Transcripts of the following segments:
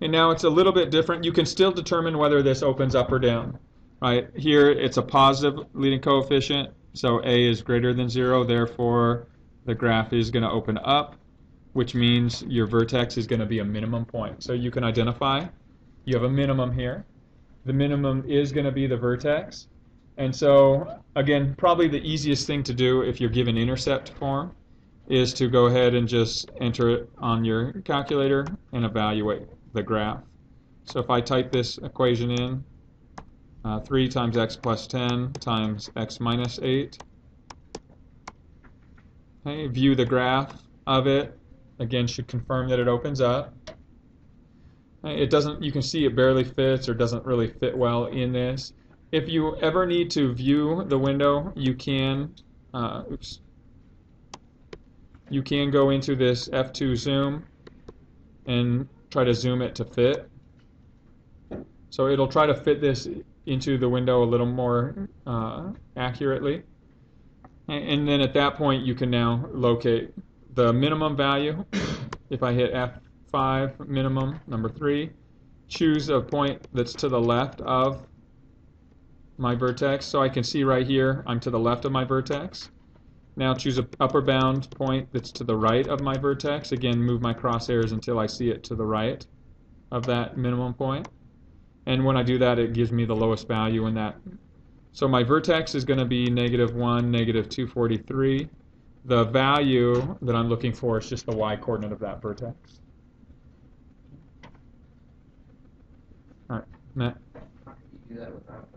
And now it's a little bit different. You can still determine whether this opens up or down. Right? Here it's a positive leading coefficient, so A is greater than 0, therefore the graph is going to open up, which means your vertex is going to be a minimum point. So you can identify you have a minimum here. The minimum is going to be the vertex. And so, again, probably the easiest thing to do if you're given intercept form is to go ahead and just enter it on your calculator and evaluate the graph. So if I type this equation in, 3 times x plus 10 times x minus 8, okay, view the graph of it. Again, should confirm that it opens up. It doesn't, you can see it barely fits or doesn't really fit well in this. If you ever need to view the window, you can, you can go into this F2 zoom and try to zoom it to fit. So it'll try to fit this into the window a little more accurately. And then at that point, you can now locate the minimum value. If I hit F5 minimum, number 3, choose a point that's to the left of my vertex. So I can see right here, I'm to the left of my vertex. Now choose an upper bound point that's to the right of my vertex. Again, move my crosshairs until I see it to the right of that minimum point. And when I do that, it gives me the lowest value in that. So my vertex is going to be -1, -243. The value that I'm looking for is just the y-coordinate of that vertex. All right, Matt? You do that without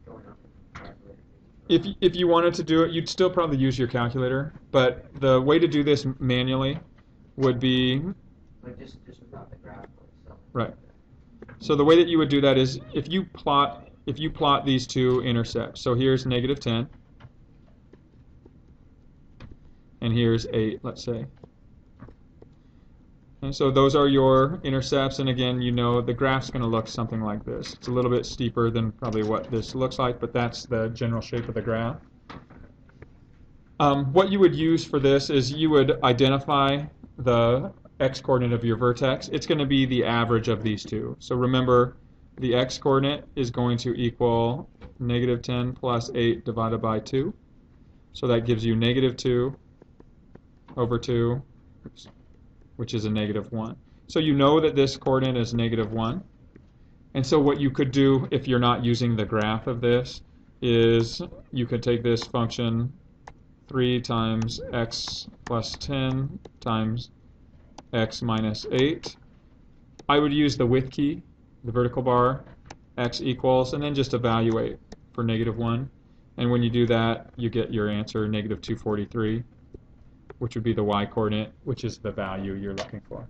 going up and calculating? If you wanted to do it, you'd still probably use your calculator. But the way to do this manually would be... Like just without the graph itself. Right. So the way that you would do that is if you plot these two intercepts. So here's -10, and here's 8, let's say. And so those are your intercepts, and again, you know the graph's going to look something like this. It's a little bit steeper than probably what this looks like, but that's the general shape of the graph. What you would use for this is you would identify the x-coordinate of your vertex. It's going to be the average of these two. So remember, the x-coordinate is going to equal -10 plus 8 divided by 2. So that gives you -2 over 2, which is a -1. So you know that this coordinate is -1. And so what you could do if you're not using the graph of this is you could take this function 3 times x plus 10 times x minus 8. I would use the width key, the vertical bar, x equals, and then just evaluate for -1. And when you do that, you get your answer, -243, which would be the y-coordinate, which is the value you're looking for.